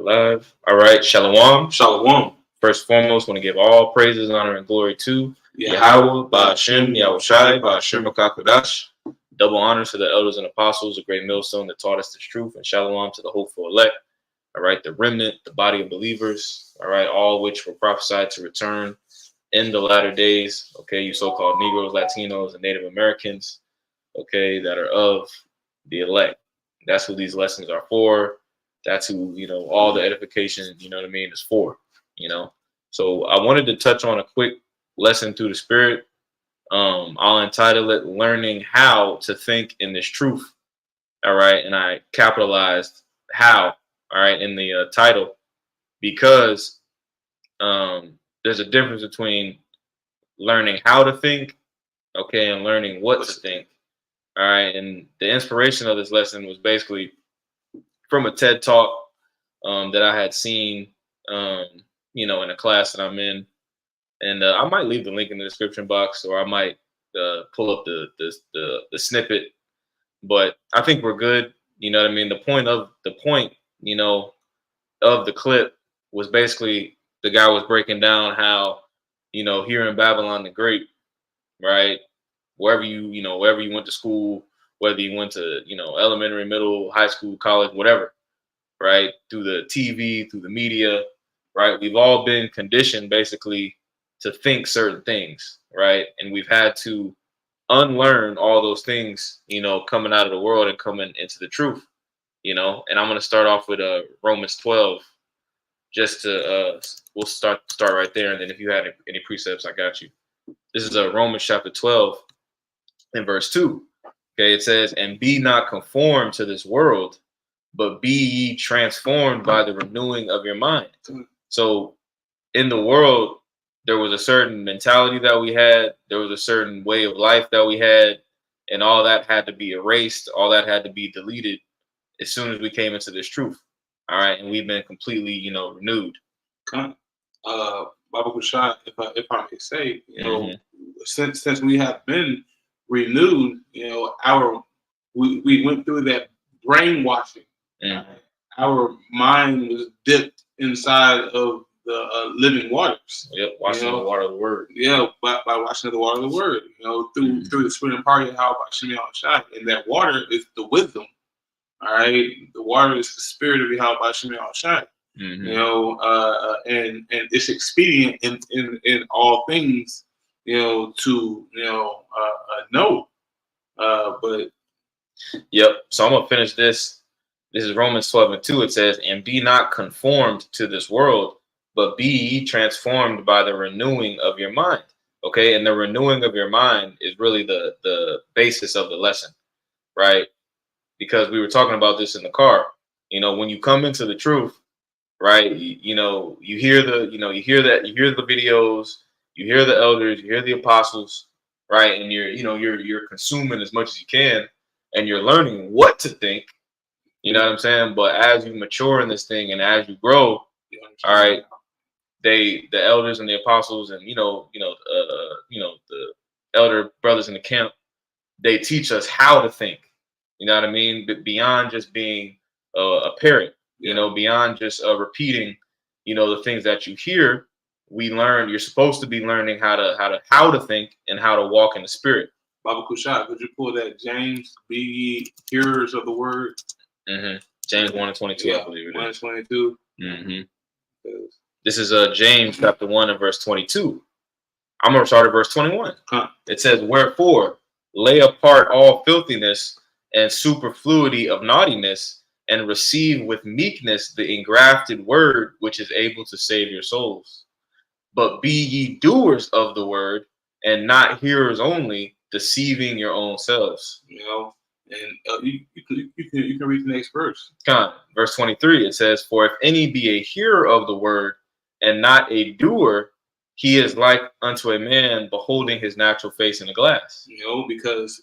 Live. All right, Shalom. Shalom. First and foremost, want to give all praises, honor, and glory to Yahweh, Ba'ashem, Yahushai, Ba'ashem Rakakadash. Double honors to the elders and apostles, a great millstone that taught us this truth, and shalom to the hopeful elect. All right, the remnant, the body of believers. All right, all which were prophesied to return in the latter days. Okay, you so-called Negroes, Latinos, and Native Americans. Okay, that are of the elect. That's who these lessons are for. That's who, all the edification, is for, So I wanted to touch on a quick lesson through the spirit. I'll entitle it Learning How to Think in This Truth. All right. And I capitalized how, all right, in the title, because there's a difference between learning how to think, okay, and learning what to think. All right. And the inspiration of this lesson was basically from a TED Talk that I had seen, in a class that I'm in. And I might leave the link in the description box, or I might pull up the snippet. But I think we're good. You know what I mean? The point, of the clip was basically the guy was breaking down how, here in Babylon the Great, right? Wherever you went to school, whether you went to, elementary, middle, high school, college, whatever, right? Through the TV, through the media, right? We've all been conditioned basically to think certain things, right? And we've had to unlearn all those things, coming out of the world and coming into the truth, And I'm going to start off with Romans 12, just to, we'll start right there. And then if you had any precepts, I got you. This is Romans chapter 12 and verse 2. Okay, it says, and be not conformed to this world, but be ye transformed by the renewing of your mind. So in the world, there was a certain mentality that we had. There was a certain way of life that we had. And all that had to be erased. All that had to be deleted as soon as we came into this truth. All right. And we've been completely, renewed. Baba Kushai, if I may say, since we have been renewed, we went through that brainwashing. Our mind was dipped inside of the living waters. Yep, washing the water of the word. Yeah, by washing the water of the word. Through the spirit and power of how by Shemi Al-Shai. And that water is the wisdom. All right, the water is the spirit of Yahweh by Shemi Al-Shai. And it's expedient in all things, to know. But yep. So I'm gonna finish this. This is Romans 12 and 2. It says, and be not conformed to this world, but be ye transformed by the renewing of your mind. Okay. And the renewing of your mind is really the basis of the lesson, right? Because we were talking about this in the car. When you come into the truth, right? You hear the videos, you hear the elders, you hear the apostles, right? And you're consuming as much as you can, and you're learning what to think. You know what I'm saying? But as you mature in this thing and as you grow, all right, the elders and the apostles and the elder brothers in the camp, they teach us how to think. You know what I mean? But beyond just being a parrot, beyond just repeating, the things that you hear, we learn. You're supposed to be learning how to think and how to walk in the spirit. Baba Kushai, could you pull that James, be ye hearers of the word? James 1 and 22, yeah, I believe it is. 1 and 22. This is James chapter 1 and verse 22. I'm going to start at verse 21. It says, wherefore, lay apart all filthiness and superfluity of naughtiness, and receive with meekness the engrafted word, which is able to save your souls. But be ye doers of the word, and not hearers only, deceiving your own selves. And you can read the next verse. Verse 23, it says, for if any be a hearer of the word, and not a doer, he is like unto a man beholding his natural face in a glass. Because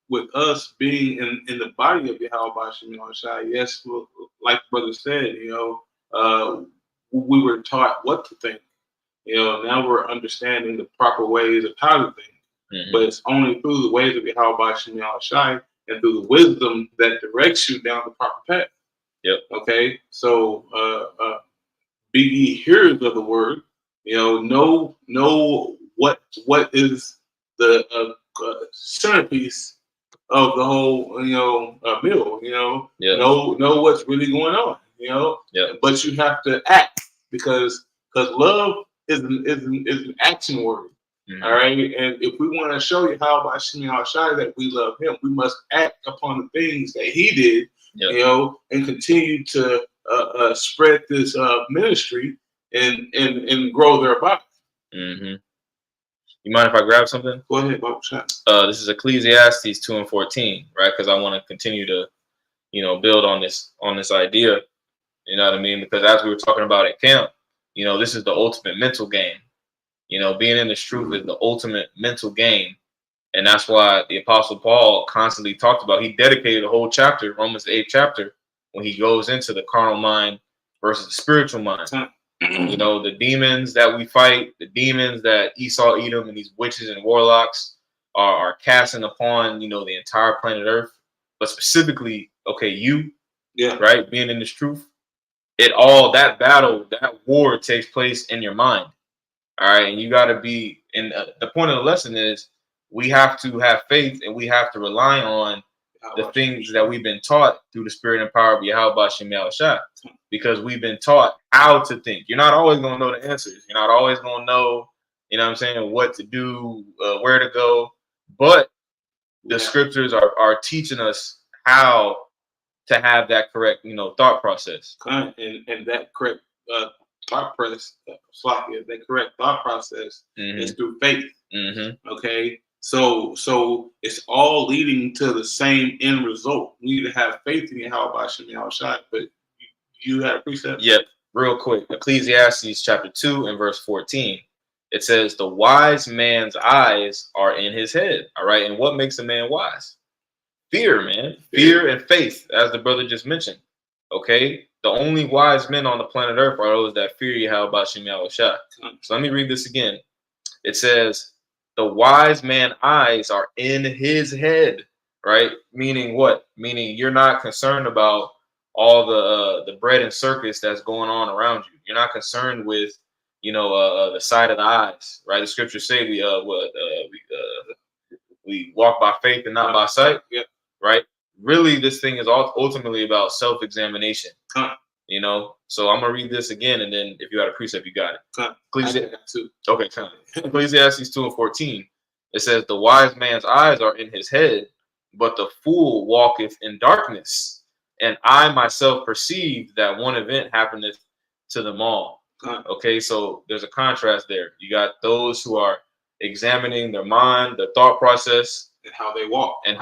with us being in the body of Yahweh Shemi Al-Shai, yes, like brother said, we were taught what to think. Now we're understanding the proper ways of how to think. But it's only through the ways of Yahweh Shemi Al-Shai and through the wisdom that directs you down the proper path. Yep. Okay. So be ye hearers of the word. Know what is the centerpiece of the whole meal. Yeah. Know what's really going on. Yeah. But you have to act because love is an action word. Mhm. All right, and if we want to show you how by Shimei Shai that we love him, we must act upon the things that he did, Yep. and continue to spread this ministry and grow thereby. Mm-hmm. You mind if I grab something? Go ahead, Bob. This is Ecclesiastes 2:14, right? Because I want to continue to, build on this idea. You know what I mean? Because as we were talking about at camp, this is the ultimate mental game. Being in this truth is the ultimate mental game. And that's why the Apostle Paul constantly talked about, he dedicated a whole chapter, Romans the 8th chapter, when he goes into the carnal mind versus the spiritual mind. The demons that we fight, the demons that Esau, Edom, and these witches and warlocks are casting upon, the entire planet Earth. But specifically, you, right, being in this truth, that battle, that war takes place in your mind. All right. And you got to be, and the point of the lesson is we have to have faith and we have to rely on the things that we've been taught through the spirit and power of Yahweh Shem Yahushua, because we've been taught how to think. You're not always going to know the answers. You're not always going to know, what to do, where to go. But the scriptures are teaching us how to have that correct, thought process. And that correct thought process, that correct thought process is through faith. Mm-hmm. Okay. So it's all leading to the same end result. We need to have faith in Yahweh Shem Yahushua. But you had a precept? Yep. Real quick. Ecclesiastes chapter 2 and verse 14. It says, the wise man's eyes are in his head. All right. And what makes a man wise? Fear, man. Fear and faith, as the brother just mentioned. Okay. The only wise men on the planet Earth are those that fear Yahweh Shem Yahushua. So let me read this again. It says, the wise man's eyes are in his head, right? Meaning what? Meaning you're not concerned about all the bread and circus that's going on around you. You're not concerned with, the sight of the eyes, right? The scriptures say we walk by faith and not by sight, right? Really, this thing is ultimately about self-examination. So I'm gonna read this again, and then if you had a precept, you got it. Ecclesiastes 2 and 14. It says, the wise man's eyes are in his head, but the fool walketh in darkness. And I myself perceive that one event happeneth to them all. Okay, so there's a contrast there. You got those who are examining their mind, their thought process, and how they walk. And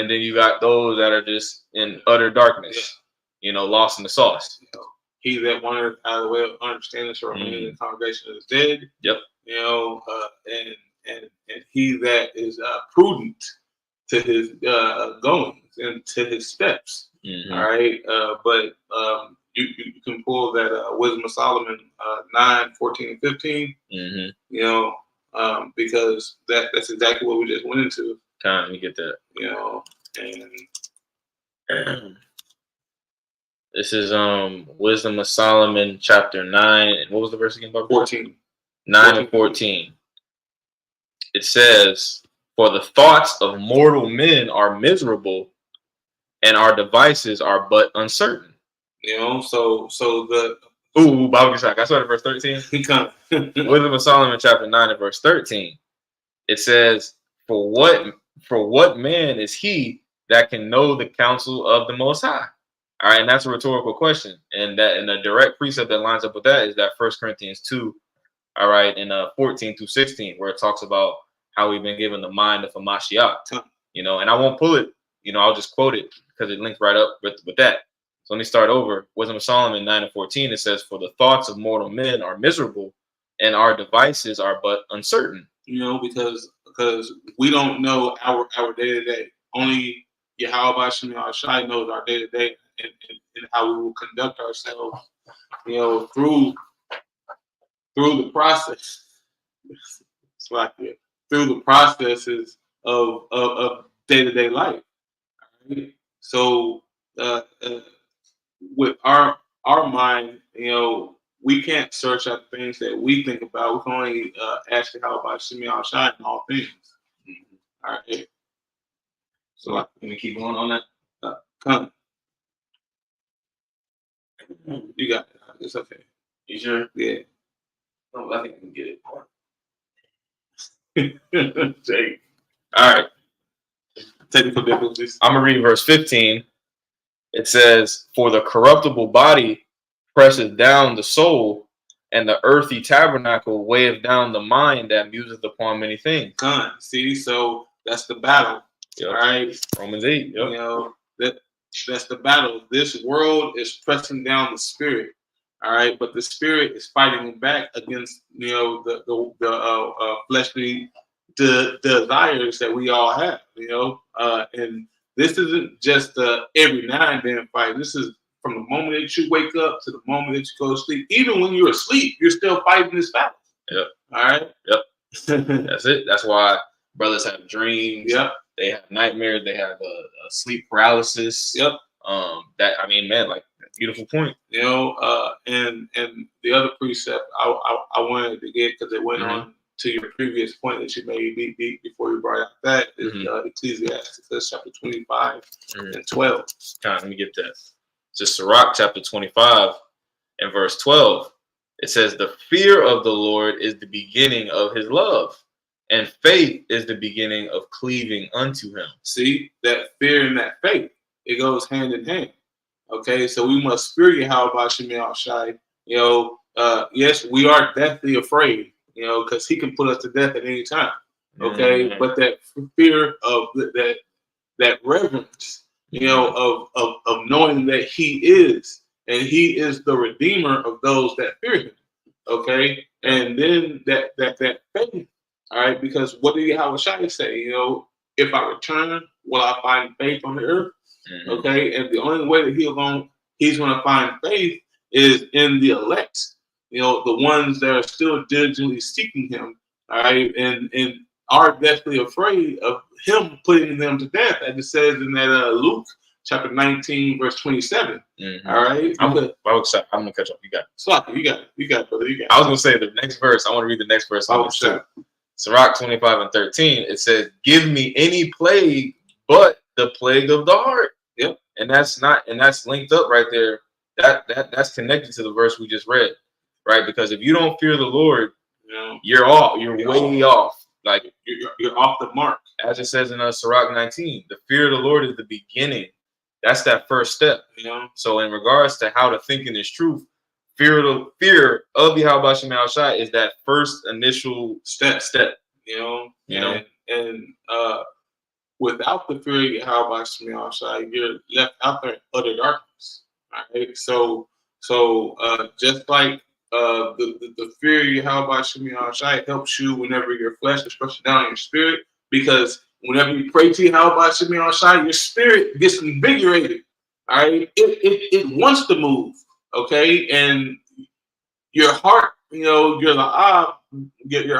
then you got those that are just in utter darkness, lost in the sauce. He that wanted out of the way of understanding shall remain in the congregation of the dead. Yep. And he that is prudent to his goings and to his steps. All right. But you can pull that Wisdom of Solomon 9, 14, and 15. Because that's exactly what we just went into. Time you get that. And this is Wisdom of Solomon chapter 9, and what was the verse again, Bob? 14. 9 and 14. It says, for the thoughts of mortal men are miserable, and our devices are but uncertain. So the Bible Geshach. I started verse 13. Wisdom of Solomon chapter 9 and verse 13. It says, for what man is he that can know the counsel of the Most High? All right, and that's a rhetorical question. And a direct precept that lines up with that is that 1 Corinthians 2, all right, in 14 through 16, where it talks about how we've been given the mind of a Mashiach. And I won't pull it, I'll just quote it because it links right up with that. So let me start over. Wisdom of Solomon 9 and 14, it says, for the thoughts of mortal men are miserable, and our devices are but uncertain. Because we don't know our day-to-day. Only Yahweh Shem Yahushua knows our day-to-day and how we will conduct ourselves, through the process. It's like through the processes of day-to-day life. Right? So with our mind, we can't search out things that we think about. We can only ask the how about Shimmy Shai in all things. All right. So let me keep going on that. Come. You got it. It's okay. You sure? Yeah. Oh, I think I can get it. Jake. All right. Technical difficulties. I'm gonna read verse 15. It says, "For the corruptible body presses down the soul, and the earthy tabernacle weigheth down the mind that museth upon many things." Come. See, so that's the battle. Yep. All right. Romans 8. Yep. That's the battle. This world is pressing down the spirit. All right, but the spirit is fighting back against the fleshly desires that we all have. And this isn't just every now and then fight. This is from the moment that you wake up to the moment that you go to sleep. Even when you're asleep, you're still fighting this battle. Yep. All right. Yep. That's it. That's why brothers have dreams. Yep. They have nightmares. They have a sleep paralysis. Yep. Like beautiful point. And the other precept I wanted to get because it went on to your previous point that you made before you brought out that is Ecclesiastes chapter 25 and 12. Let me get that. It's Sirach chapter 25 and verse 12. It says, "The fear of the Lord is the beginning of his love, and faith is the beginning of cleaving unto him." See, that fear and that faith, it goes hand in hand. Okay, so we must fear Yahweh Shemel Shai. Yes, we are deathly afraid, because he can put us to death at any time. Okay, but that fear of that reverence, of knowing that he is, and he is the redeemer of those that fear him. Okay, and then that faith. All right, because what did Yahweh Shai say? If I return, will I find faith on the earth? Okay, and the only way that he's going to find faith is in the elect, the ones that are still diligently seeking him. All right, and are deathly afraid of him putting them to death, as it says in that Luke chapter 19 verse 27. All right, I'm gonna catch up. You got it. Sloppy, you got it, brother. You got it. I was gonna say the next verse. I want to read the next verse. Sirach 25 and 13. It says, "Give me any plague but the plague of the heart." Yep. And that's linked up right there. That's connected to the verse we just read, right? Because if you don't fear the Lord, you're off. You're way off. Like you're off the mark. As it says in Sirach 19, the fear of the Lord is the beginning. That's that first step. So in regards to how to think in this truth, fear of Yahweh Shemel Shai is that first initial step. Without the fear of Yahweh Shemel Shai, you're left out there in utter darkness. All right. So just like the fear of Yahweh Shemel Shai helps you whenever your flesh is pressing down on your spirit, because whenever you pray to Yahweh Shemel Shai, your spirit gets invigorated. All right. It wants to move. Okay. And your heart, your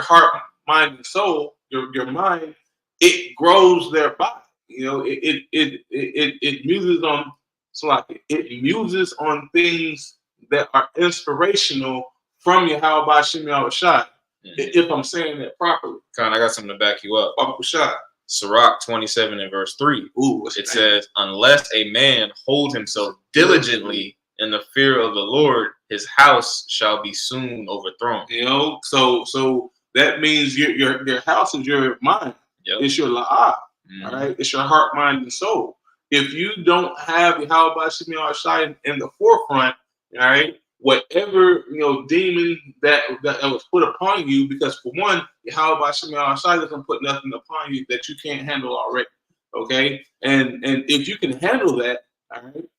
heart, mind, and soul, your mind, it grows thereby. It muses on it muses on things that are inspirational from Yahweh Shemel Shai. If I'm saying that properly. I got something to back you up. Shai. Sirach 27 and verse 3. It says, "Unless a man hold himself diligently in the fear of the Lord, his house shall be soon overthrown." So that means your house is your mind. Yep. It's your la'ah. All right, it's your heart, mind, and soul. If you don't have Yahweh Shemel Shai in the forefront, all right, whatever demon that was put upon you, because for one, Yahweh Shemel Shai doesn't put nothing upon you that you can't handle already. Okay, and if you can handle that, all right,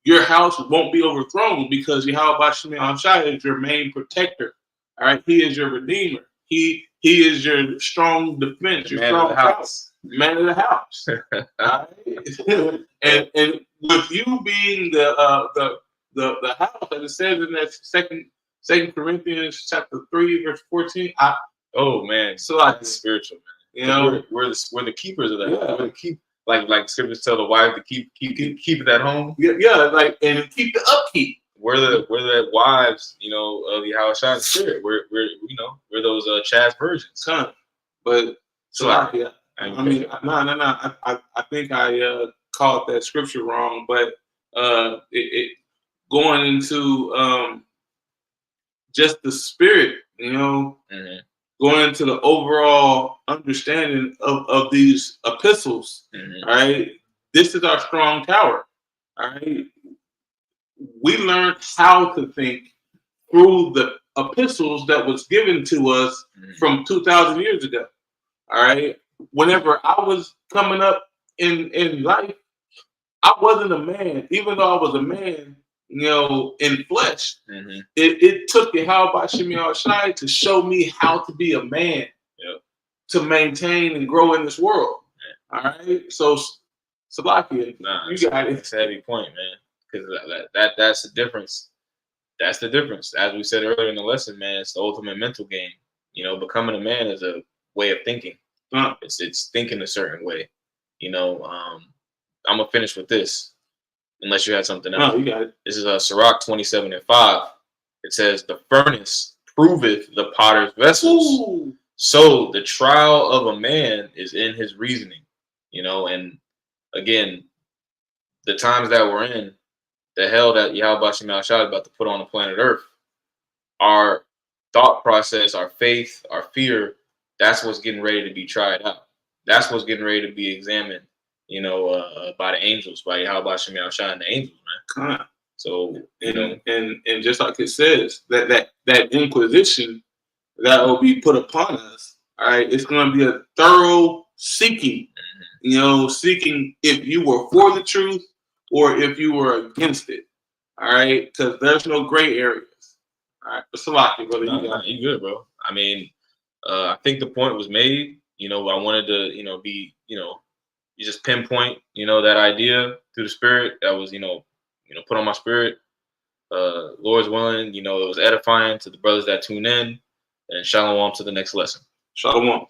your house won't be overthrown, because Yahweh Shemel Shai is your main protector. All right, he is your redeemer. He is your strong defense. Your strong house. Man of the house. Right? and with you being the house, as it says in that second Corinthians chapter 3 verse 14. So that's spiritual, man. We're the keepers of that. Yeah. like scriptures tell the wife to keep it at home. Yeah, like, and keep the upkeep. We're the wives, you know, of the Yahushua spirit. We're those Chaz virgins. Son. But So yeah. I mean, no. I think I called that scripture wrong, but it going into just the spirit, you know, going into the overall understanding of these epistles. All right, this is our strong tower. All right, we learned how to think through the epistles that was given to us from 2,000 years ago. All right. Whenever I was coming up in life, I wasn't a man. Even though I was a man, you know, in flesh, it took Yahweh Shemi Shai to show me how to be a man, to maintain and grow in this world. All right. So, Salakia, you got it. It's a heavy point, man, because that's the difference. That's the difference. As we said earlier in the lesson, man, it's the ultimate mental game. You know, becoming a man is a way of thinking. It's thinking a certain way. You know, I'm gonna finish with this, unless you had something else. No, you got it. This is Sirach 27:5. It says, "The furnace proveth the potter's vessels, so the trial of a man is in his reasoning." You know, and again, the times that we're in, the hell that Yahweh Shema is about to put on the planet Earth, our thought process, our faith, our fear, that's what's getting ready to be tried out. That's what's getting ready to be examined, you know, by the angels, by Yahweh Shema and the angels, man. So, you know, and just like it says, that inquisition that will be put upon us, all right, it's going to be a thorough seeking, you know, seeking if you were for the truth or if you were against it, all right, because there's no gray areas. All right, but Salaki, brother, you good, bro. I mean, I think the point was made. You know, I wanted to, you know, be, you know, you just pinpoint, you know, that idea through the spirit that was, you know, put on my spirit. Lord's willing, you know, it was edifying to the brothers that tune in, and shalom to the next lesson. Shalom.